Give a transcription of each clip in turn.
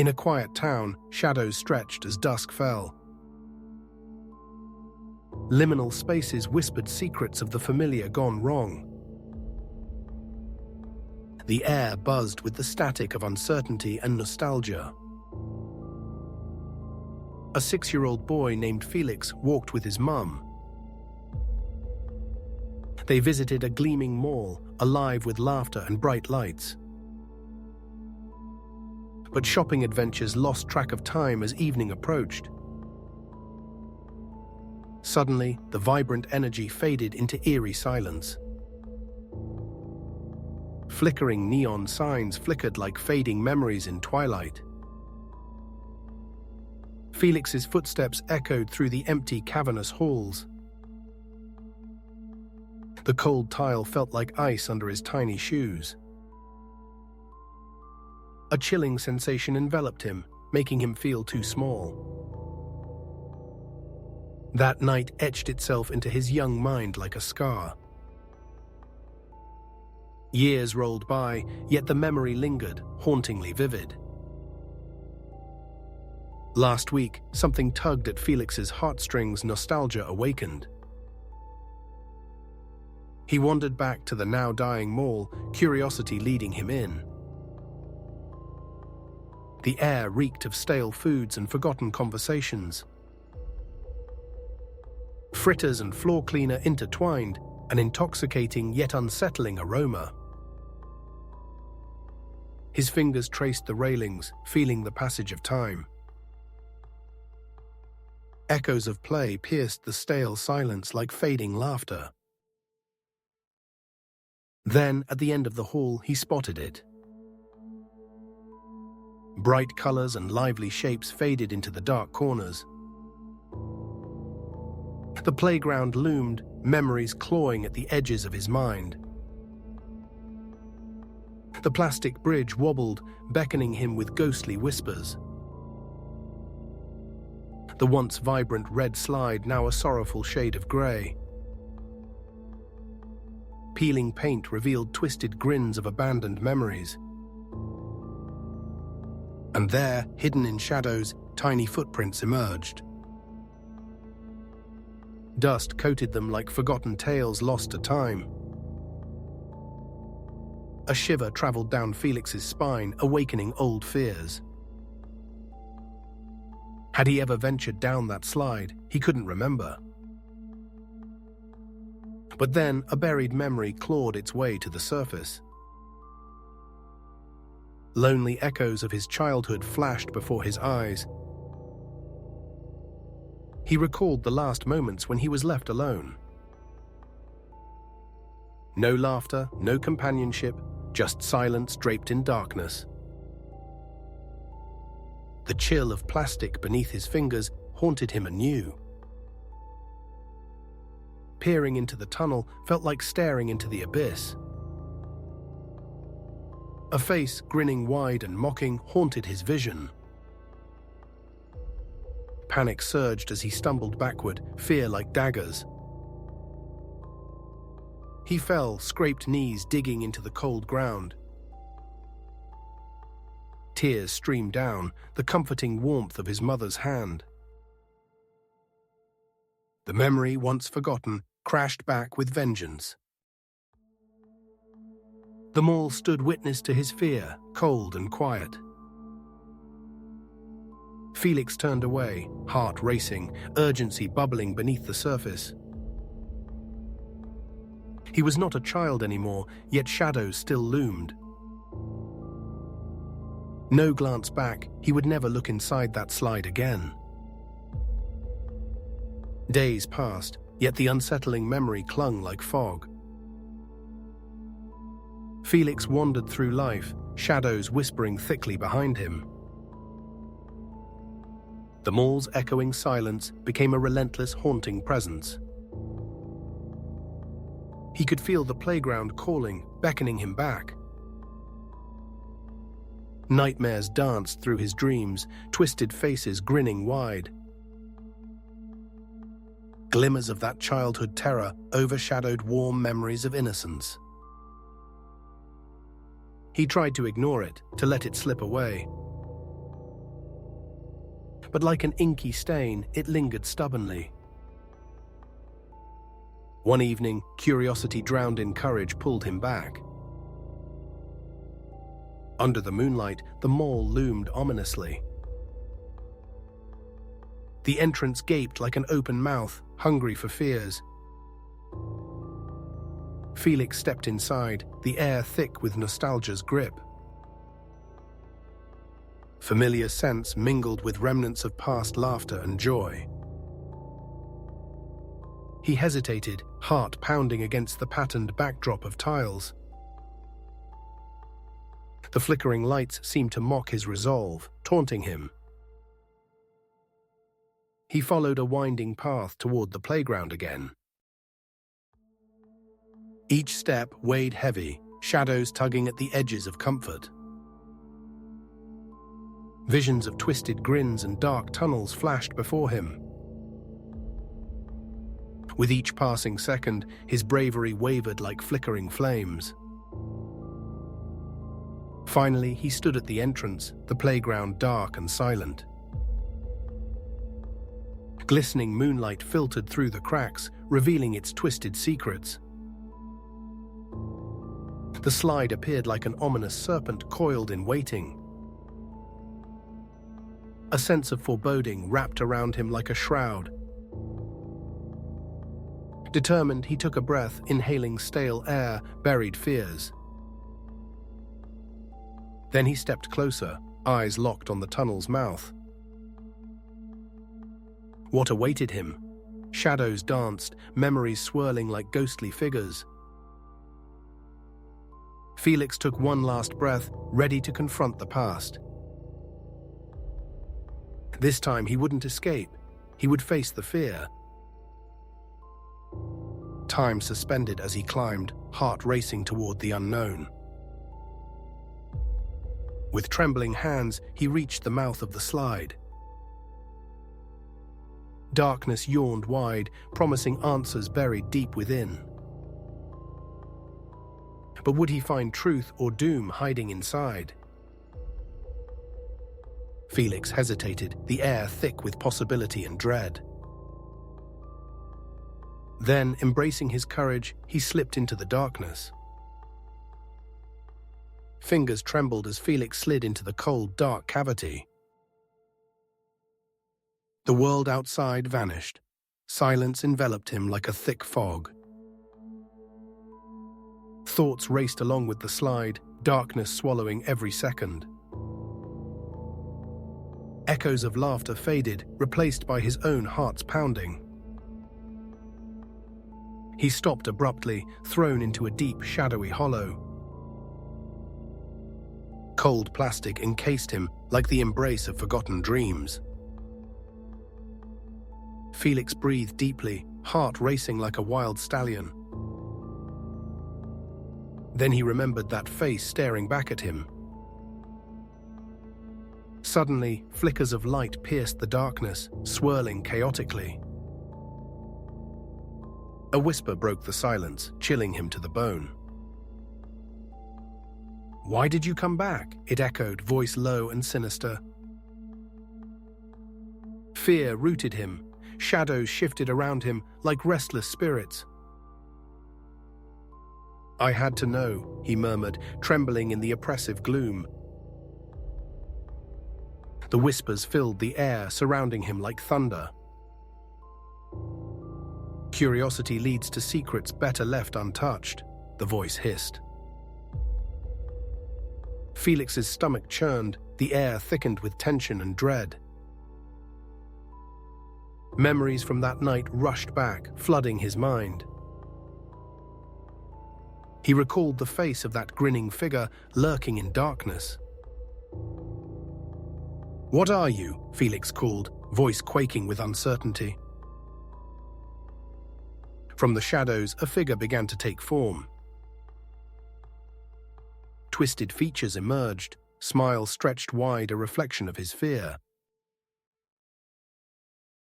In a quiet town, shadows stretched as dusk fell. Liminal spaces whispered secrets of the familiar gone wrong. The air buzzed with the static of uncertainty and nostalgia. A 6-year-old boy named Felix walked with his mum. They visited a gleaming mall, alive with laughter and bright lights. But shopping adventures lost track of time as evening approached. Suddenly, the vibrant energy faded into eerie silence. Flickering neon signs flickered like fading memories in twilight. Felix's footsteps echoed through the empty, cavernous halls. The cold tile felt like ice under his tiny shoes. A chilling sensation enveloped him, making him feel too small. That night etched itself into his young mind like a scar. Years rolled by, yet the memory lingered, hauntingly vivid. Last week, something tugged at Felix's heartstrings. Nostalgia awakened. He wandered back to the now-dying mall, curiosity leading him in. The air reeked of stale foods and forgotten conversations. Fritters and floor cleaner intertwined, an intoxicating yet unsettling aroma. His fingers traced the railings, feeling the passage of time. Echoes of play pierced the stale silence like fading laughter. Then, at the end of the hall, he spotted it. Bright colors and lively shapes faded into the dark corners. The playground loomed, memories clawing at the edges of his mind. The plastic bridge wobbled, beckoning him with ghostly whispers. The once vibrant red slide, now a sorrowful shade of grey. Peeling paint revealed twisted grins of abandoned memories. And there, hidden in shadows, tiny footprints emerged. Dust coated them like forgotten tales lost to time. A shiver traveled down Felix's spine, awakening old fears. Had he ever ventured down that slide? He couldn't remember. But then, a buried memory clawed its way to the surface. Lonely echoes of his childhood flashed before his eyes. He recalled the last moments when he was left alone. No laughter, no companionship, just silence draped in darkness. The chill of plastic beneath his fingers haunted him anew. Peering into the tunnel felt like staring into the abyss. A face, grinning wide and mocking, haunted his vision. Panic surged as he stumbled backward, fear like daggers. He fell, scraped knees digging into the cold ground. Tears streamed down, the comforting warmth of his mother's hand. The memory, once forgotten, crashed back with vengeance. The mall stood witness to his fear, cold and quiet. Felix turned away, heart racing, urgency bubbling beneath the surface. He was not a child anymore, yet shadows still loomed. No glance back, he would never look inside that slide again. Days passed, yet the unsettling memory clung like fog. Felix wandered through life, shadows whispering thickly behind him. The mall's echoing silence became a relentless, haunting presence. He could feel the playground calling, beckoning him back. Nightmares danced through his dreams, twisted faces grinning wide. Glimmers of that childhood terror overshadowed warm memories of innocence. He tried to ignore it, to let it slip away. but like an inky stain, it lingered stubbornly. One evening, curiosity drowned in courage pulled him back. Under the moonlight, the mall loomed ominously. The entrance gaped like an open mouth, hungry for fears. Felix stepped inside, the air thick with nostalgia's grip. Familiar scents mingled with remnants of past laughter and joy. He hesitated, heart pounding against the patterned backdrop of tiles. The flickering lights seemed to mock his resolve, taunting him. He followed a winding path toward the playground again. Each step weighed heavy, shadows tugging at the edges of comfort. Visions of twisted grins and dark tunnels flashed before him. With each passing second, his bravery wavered like flickering flames. Finally, he stood at the entrance, the playground dark and silent. Glistening moonlight filtered through the cracks, revealing its twisted secrets. The slide appeared like an ominous serpent coiled in waiting. A sense of foreboding wrapped around him like a shroud. Determined, he took a breath, inhaling stale air, buried fears. Then he stepped closer, eyes locked on the tunnel's mouth. What awaited him? Shadows danced, memories swirling like ghostly figures. Felix took one last breath, ready to confront the past. This time he wouldn't escape. He would face the fear. Time suspended as he climbed, heart racing toward the unknown. With trembling hands, he reached the mouth of the slide. Darkness yawned wide, promising answers buried deep within. But would he find truth or doom hiding inside? Felix hesitated, the air thick with possibility and dread. Then, embracing his courage, he slipped into the darkness. Fingers trembled as Felix slid into the cold, dark cavity. The world outside vanished. Silence enveloped him like a thick fog. Thoughts raced along with the slide, darkness swallowing every second. Echoes of laughter faded, replaced by his own heart's pounding. He stopped abruptly, thrown into a deep, shadowy hollow. Cold plastic encased him like the embrace of forgotten dreams. Felix breathed deeply, heart racing like a wild stallion. Then he remembered that face staring back at him. Suddenly, flickers of light pierced the darkness, swirling chaotically. A whisper broke the silence, chilling him to the bone. "Why did you come back?" it echoed, voice low and sinister. Fear rooted him. Shadows shifted around him like restless spirits. "I had to know," he murmured, trembling in the oppressive gloom. The whispers filled the air, surrounding him like thunder. "Curiosity leads to secrets better left untouched," the voice hissed. Felix's stomach churned, the air thickened with tension and dread. Memories from that night rushed back, flooding his mind. He recalled the face of that grinning figure lurking in darkness. "What are you?" Felix called, voice quaking with uncertainty. From the shadows, a figure began to take form. Twisted features emerged, smile stretched wide, a reflection of his fear.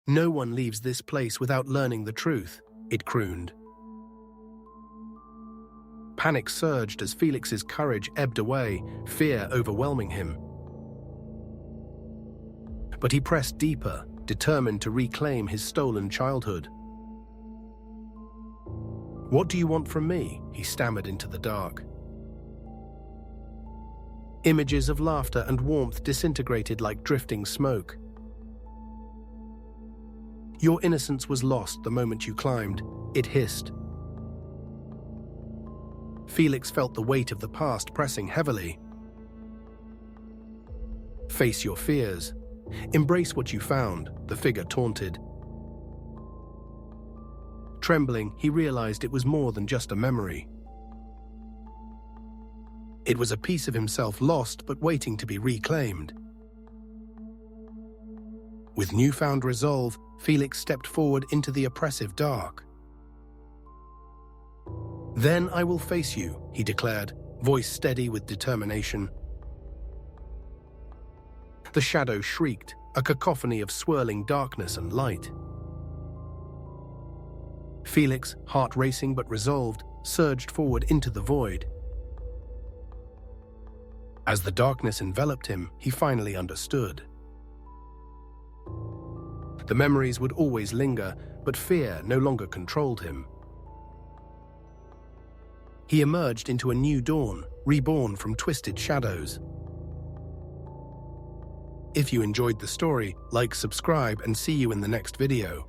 "No one leaves this place without learning the truth," it crooned. Panic surged as Felix's courage ebbed away, fear overwhelming him. But he pressed deeper, determined to reclaim his stolen childhood. "What do you want from me?" he stammered into the dark. Images of laughter and warmth disintegrated like drifting smoke. "Your innocence was lost the moment you climbed," it hissed. Felix felt the weight of the past pressing heavily. "Face your fears. Embrace what you found," the figure taunted. Trembling, he realized it was more than just a memory. It was a piece of himself lost but waiting to be reclaimed. With newfound resolve, Felix stepped forward into the oppressive dark. "Then I will face you," he declared, voice steady with determination. The shadow shrieked, a cacophony of swirling darkness and light. Felix, heart racing but resolved, surged forward into the void. As the darkness enveloped him, he finally understood. The memories would always linger, but fear no longer controlled him. He emerged into a new dawn, reborn from twisted shadows. If you enjoyed the story, like, subscribe, and see you in the next video.